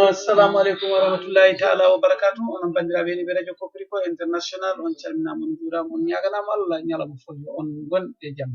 Assalamu alaikum warahmatullahi ta'ala wabarakatuh. Onon bandiraɓe heeɗiɓe radio Kokriko international on calminama on juurama on ñaganama Allah ñalawma fof yo on gonɗe jaam.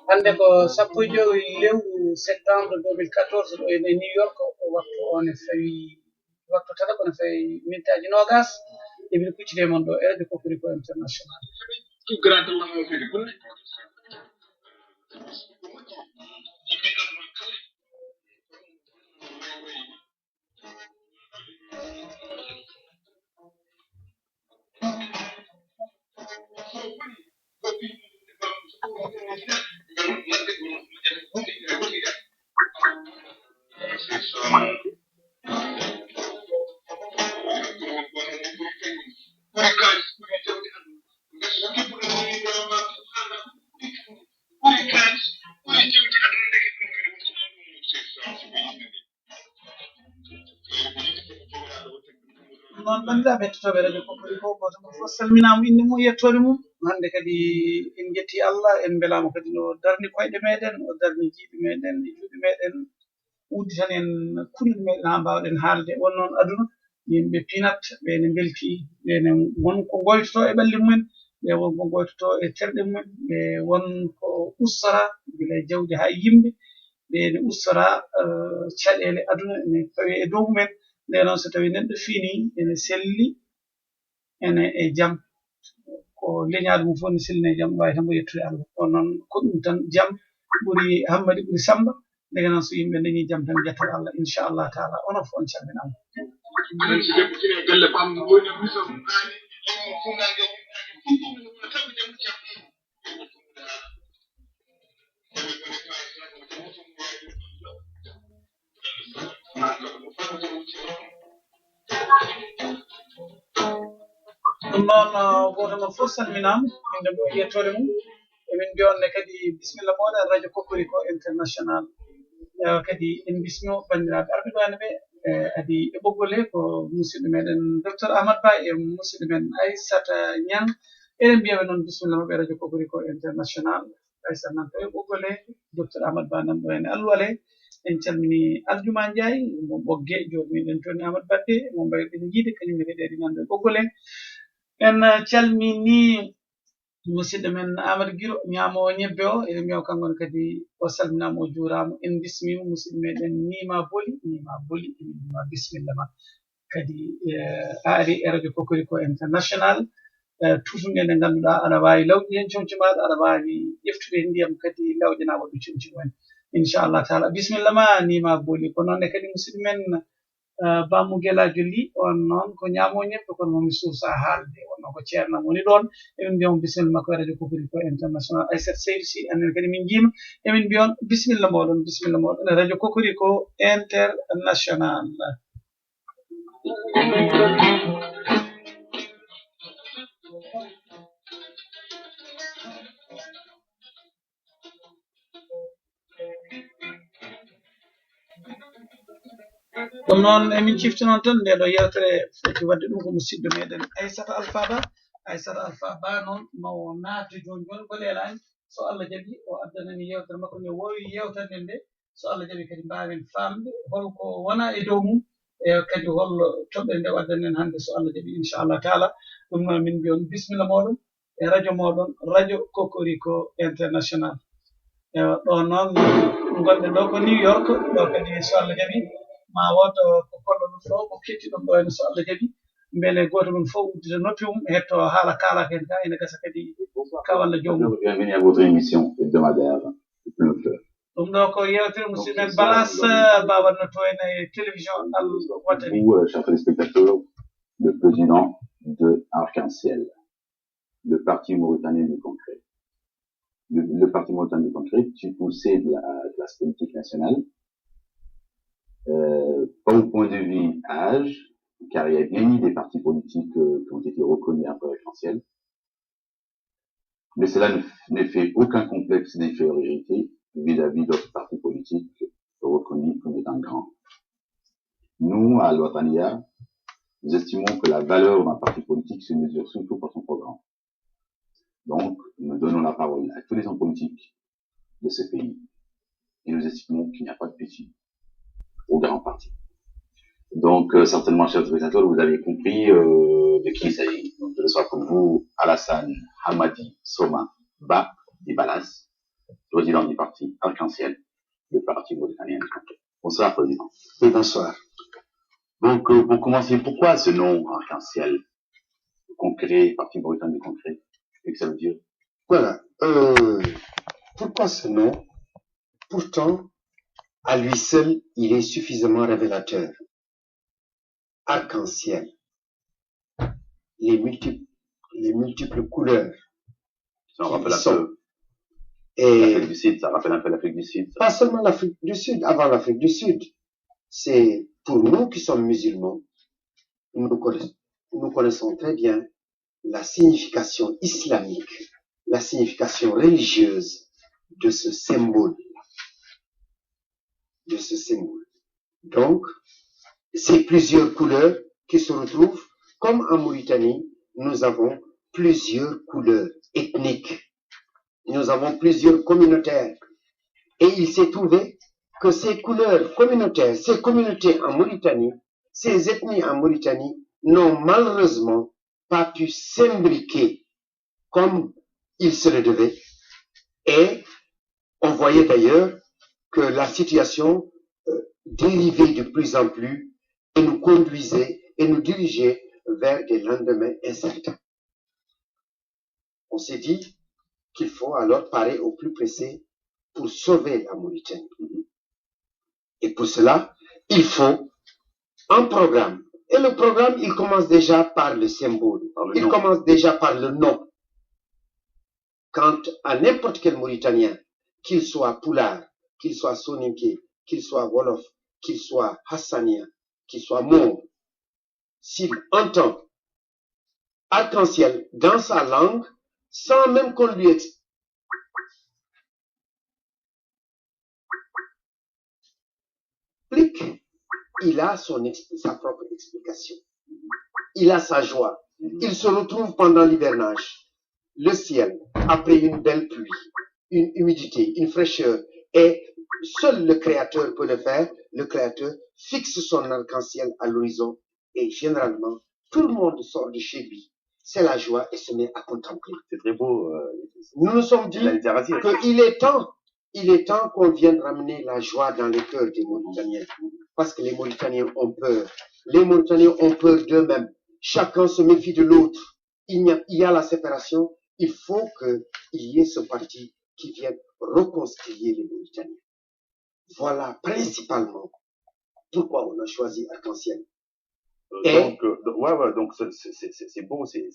Hande ko 15 lewru septembre 2014 ɗo ene New York waktu on e fawi waktu tata kono fawi mintaji nogas emin kuccide mon ɗo e radio Kokriko international. Non bandiraɓe hettotoɓe radio Kokriko goto mo fof salminama inde mum yettode mum. Hande kadi en jetti Allah en belama kadi no darni koyɗe meɗen o darni jiiɗe meɗen e juuɗe meɗen uddi tan en kullel meɗen ha mbawɗen haalde won noon aduna yimɓe pinat ɓene belti ɓene wonko goytoto e ɓalli mumen ɓe wonko goytoto e terɗe mumen ɓe wonko ustara gila e jawdi ha yimɓe ɓene ustora caɗele aduna ene fawi e dow mumen nde noon so tawi neɗɗo fini ene selli ene e jaam ko leñade mum fof ne sellina e jaam wawi tan mo yettude Allah kono noon ko ɗum tan jaam ɓuuri hammadi ɓuuri samba ndege noon so yimɓe dañi jaam tan jettat Allah inchallah taala onon fof on calminama. ɗum noon goto mon fof salminama inde mum yettode mum emin mbiyonne kadi bisimilla moɗon radio Kokriko international kadi en bismio bandiraɓe arɓiɓane ɓe adi e ɓoggol he ko musidɗo meɗen docteur Ahmad Ba e musidɗo men Aissata Niang eɗen mbiyaɓe noon bisimilla mabɓe radio Kokriko international Aissata nan to e ɓoggol he docteur Ahmad Ba nan ɗo hen alluwal he en calmini Aljuma Ndiaye mo ɓoggue joɗimen toni Amadou Badde mo mbayɗen jiide kañum kadi eɗi nan ɗo e ɓoggol hen en calmini musidɗo men Amadou Guiro ñamowo ñebbe o eɗen mbiya kankone kadi o salminama o juurama en bismima musidɗo meɗen Nima Boli Nima bisimilla ma kadi a ari e radio Kokriko international tutunde nde ganduɗa aɗa wawi lawƴi hen comci maɗa aɗa wawi ƴeftude hen ndiyam kadi lawƴana woɗɗo comci mumen inchallah taala bisimilla ma Nima Boli ko noonne kadi musidɗo men Bamou Gueladio Ly on noon ko ñaamo ñebbe kono momi suusa haalde wonno ko ceernam woni ɗon emin mbiyamo bisimilla makko e radio Kokriko international Aissata Seydou Sy annen kadi min jiima emin mbiyon bisimilla moɗon e radio Kokriko international. ɗum noon emin ciftinon tan nde ɗo yewtere foti wadde ɗum ko musidɗo meɗen Aissata Alpha Ba noon mawo naati joni joni ko leelani so Allah jaaɓi o addanani yewtere makko nde wowi yewtande nde so Allah jaaɓi kadi mbawen famde holko wona e dow mum e kadi hollo toɓɓere nde waddan en hannde so Allah jaaɓi inchallah taala ɗum noon min mbiyon bisimilla moɗon e radio moɗon radio Kokriko international ɗo noon gonɗen ɗo ko New York ɗo kadi so Allah jaaɓi ma woto ko kollo ɗum ɗo ko kettiɗon ɗo ene so Allah jaɓi beele goto ɗum fof uddita noppi mum hetto haala kalaka hen ka ene gasa kadi ka walla jomum. Bienvenue à votre émission hebdomadaire Le Fleur. ɗum ɗo ko yewtere musidɗen Balas bawanno to ene télévision Al Watani. Vous, chers téléspectateurs, le président de Arc-en-Ciel, le parti mauritanien du concret. Le parti mauritanien du concret, tu possèdes la classe politique nationale, pas au point de vue âge, car il y a bien eu des partis politiques qui ont été reconnus après Arc-en-Ciel, mais cela ne fait aucun complexe d'infériorité vis-à-vis d'autres partis politiques reconnus comme étant grands. Nous, à l'Ouattania, nous estimons que la valeur d'un parti politique se mesure surtout par son programme. Donc, nous donnons la parole à tous les hommes politiques de ce pays. Et nous estimons qu'il n'y a pas de petit ou grand parti. Donc, certainement, chers spectateurs, vous avez compris de qui il s'agit. Donc, je le sois pour vous, Alassane Hamadi Soma Ba Dibalas, président du parti Arc-en-Ciel, le parti mauritanien. Bonsoir, président. Oui, bonsoir. Donc, pour commencer, pourquoi ce nom Arc-en-Ciel, concret, parti mauritanien du concret? Qu'est-ce que ça veut dire? Voilà. Pourquoi ce nom? Pourtant, à lui seul, il est suffisamment révélateur. Arc-en-ciel. Les multiples couleurs. Ça rappelle un peu et l'Afrique du Sud, ça rappelle un peu l'Afrique du Sud. Pas seulement l'Afrique du Sud, avant l'Afrique du Sud. C'est pour nous qui sommes musulmans, nous connaissons très bien la signification islamique, la signification religieuse de ce symbole. Donc, c'est plusieurs couleurs qui se retrouvent, comme en Mauritanie, nous avons plusieurs couleurs ethniques. Nous avons plusieurs communautaires. Et il s'est trouvé que ces couleurs communautaires, ces communautés en Mauritanie, ces ethnies en Mauritanie n'ont malheureusement pas pu s'imbriquer comme il se le devait. Et on voyait d'ailleurs que la situation dérivait de plus en plus et nous conduisait et nous dirigeait vers des lendemains incertains. On s'est dit qu'il faut alors parer au plus pressé pour sauver la Mauritanie. Et pour cela, il faut un programme. Et le programme, il commence déjà par le symbole. Il commence déjà par le nom. Quand à n'importe quel Mauritanien, qu'il soit Poulard, qu'il soit Soninké, qu'il soit Wolof, qu'il soit Hassanien, qu'il soit Mour, s'il entend arc-en-ciel dans sa langue, sans même qu'on lui explique, il a sa propre explication. Il a sa joie. Il se retrouve pendant l'hivernage. Le ciel, après une belle pluie, une humidité, une fraîcheur, et seul le Créateur peut le faire. Le Créateur fixe son arc-en-ciel à l'horizon et généralement, tout le monde sort de chez lui. C'est la joie et se met à contempler. C'est très beau. Nous nous sommes dit qu'il est temps qu'on vienne ramener la joie dans les cœurs des Mauritaniens. Parce que les Mauritaniens ont peur. Les Mauritaniens ont peur d'eux-mêmes. Chacun se méfie de l'autre. Il y a la séparation. Il faut qu'il y ait ce parti qui vienne reconstruire les Mauritaniens. Voilà principalement pourquoi on a choisi Arc-en-Ciel. Donc c'est beau, c'est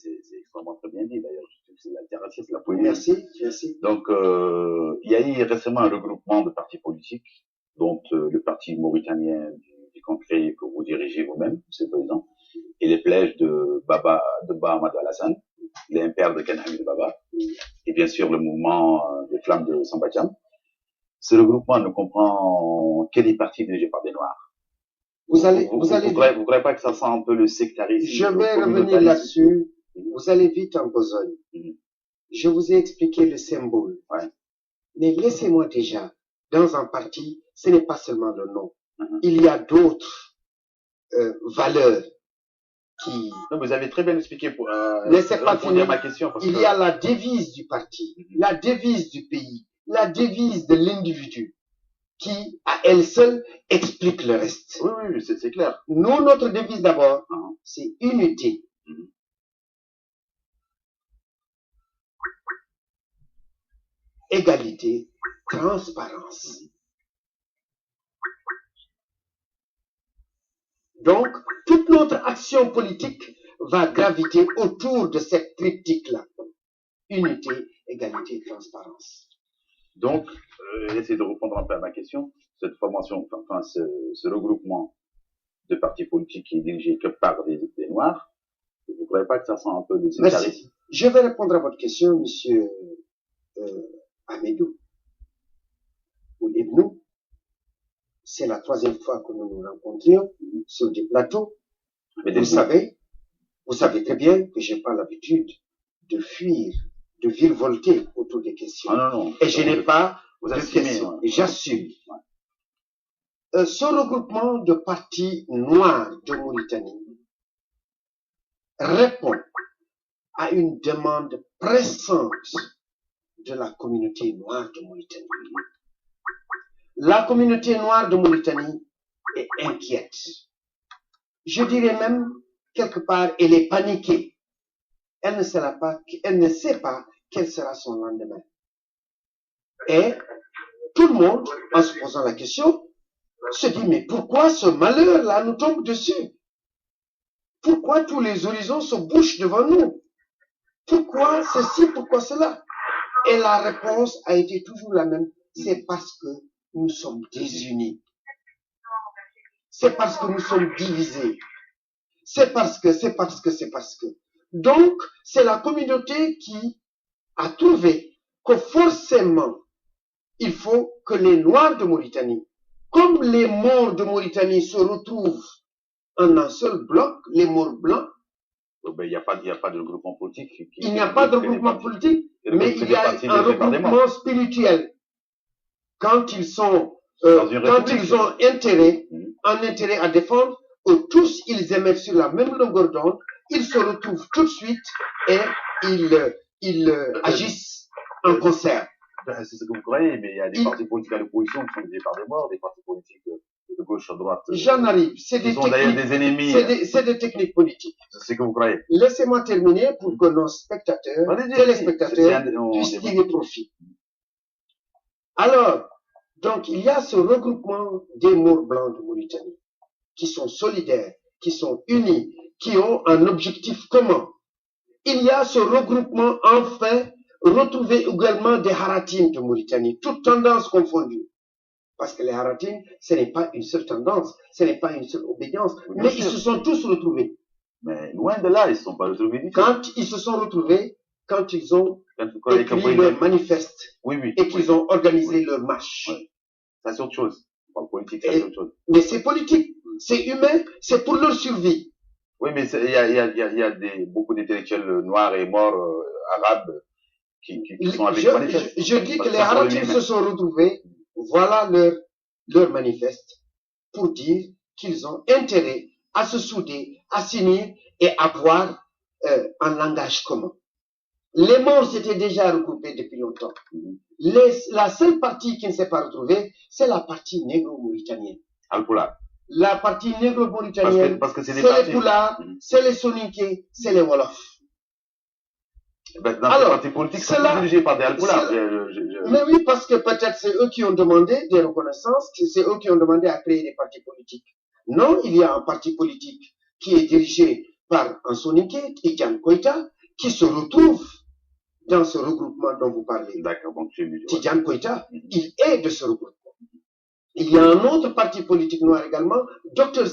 vraiment très bien dit d'ailleurs. C'est l'alternative, c'est la poésie. Merci. Donc, il y a eu récemment un regroupement de partis politiques, dont le parti mauritanien du concret que vous dirigez vous-même, monsieur le président, et les plèges de Ba Amadou Alassane, les impairs de Kenhamid Baba, et bien sûr le mouvement des Flammes de Sambatiam. Ce regroupement ne comprend que des partis dirigés par des Noirs. Vous croyez pas que ça sent un peu le sectarisme? Je vais revenir là-dessus. Vous allez vite en besogne. Je vous ai expliqué le symbole. Ouais. Mais laissez-moi déjà, dans un parti, ce n'est pas seulement le nom. Il y a d'autres valeurs qui... Non, vous avez très bien expliqué pour laissez pas finir ma question. Il y a la devise du parti, la devise du pays, la devise de l'individu. qui, à elle seule, explique le reste. Oui, oui, c'est clair. Nous, notre devise d'abord, Hein. c'est unité. Mhm. Égalité, transparence. Donc, toute notre action politique va graviter autour de cette triptyque-là. Unité, égalité, transparence. Donc, essayez de répondre un peu à ma question. Cette formation, enfin ce regroupement de partis politiques qui est dirigé que par des Noirs, vous ne croyez pas que ça sent un peu de sécularisme? Merci. Je vais répondre à votre question, monsieur Amédou. Ou Ibnou. C'est la 3e fois que nous nous rencontrions sur des plateaux. Mais Vous savez très bien que je n'ai pas l'habitude de fuir, de virevolter autour des questions. Ah, non, non. Et je n'ai pas Vous de assumez, questions. ouais. J'assume. Ce regroupement de partis noirs de Mauritanie répond à une demande pressante de la communauté noire de Mauritanie. La communauté noire de Mauritanie est inquiète. Je dirais même, quelque part, elle est paniquée. Elle ne sait pas quel sera son lendemain. Et tout le monde, en se posant la question, se dit, mais pourquoi ce malheur-là nous tombe dessus? Pourquoi tous les horizons se bouchent devant nous? Pourquoi ceci, pourquoi cela? Et la réponse a été toujours la même. C'est parce que nous sommes désunis. C'est parce que nous sommes divisés. C'est parce que. Donc, c'est la communauté qui a trouvé que forcément, il faut que les Noirs de Mauritanie, comme les Maures de Mauritanie se retrouvent en un seul bloc, les Maures blancs, il n'y a pas de regroupement politique. Il n'y a pas de regroupement politique, mais il y a un regroupement spirituel. Quand ils ont intérêt à défendre, tous ils émettent sur la même longueur d'onde, ils se retrouvent tout de suite et ils agissent en concert. C'est ce que vous croyez, mais il y a des partis politiques à l'opposition qui sont dirigés par des Morts, des partis politiques de gauche à droite. J'en arrive. C'est des techniques. Des ennemis. C'est des techniques politiques. C'est ce que vous croyez. Laissez-moi terminer pour que nos téléspectateurs puissent tirer profit. Alors, donc, il y a ce regroupement des Maures blancs de Mauritanie qui sont solidaires, qui sont unis, qui ont un objectif commun. Il y a ce regroupement, enfin, retrouvé également des Haratines de Mauritanie, toutes tendances confondues. Parce que les Haratines, ce n'est pas une seule tendance, ce n'est pas une seule obédience, mais ils se sont tous retrouvés. Mais loin de là, ils ne se sont pas retrouvés du tout. Quand ils se sont retrouvés, quand ils ont écrit leur manifeste et qu'ils ont organisé leur marche. Oui. Ça, c'est autre chose. En politique, c'est autre chose. Mais c'est politique, c'est humain, c'est pour leur survie. Oui, mais il y a beaucoup d'intellectuels noirs et morts arabes qui sont avec manifeste. Je dis que les Haratines se sont retrouvés, voilà leur manifeste, pour dire qu'ils ont intérêt à se souder, à s'unir et avoir un langage commun. Les Maures s'étaient déjà regroupés depuis longtemps. La seule partie qui ne s'est pas retrouvée, c'est la partie négro-mauritanienne. Al-Poula. La partie négro-mauritanienne, c'est les Poulars, c'est les Soninké, c'est les Wolofs. Ben, dans les partis politiques, c'est dirigé par des Al-Poula. Mais oui, parce que peut-être c'est eux qui ont demandé des reconnaissances, c'est eux qui ont demandé à créer des partis politiques. Non, il y a un parti politique qui est dirigé par un Soninké, Tidjane Koïta, qui se retrouve dans ce regroupement dont vous parlez. D'accord, donc Tidjane Koïta, il est de ce regroupement. Il y a un autre parti politique noir également, Dr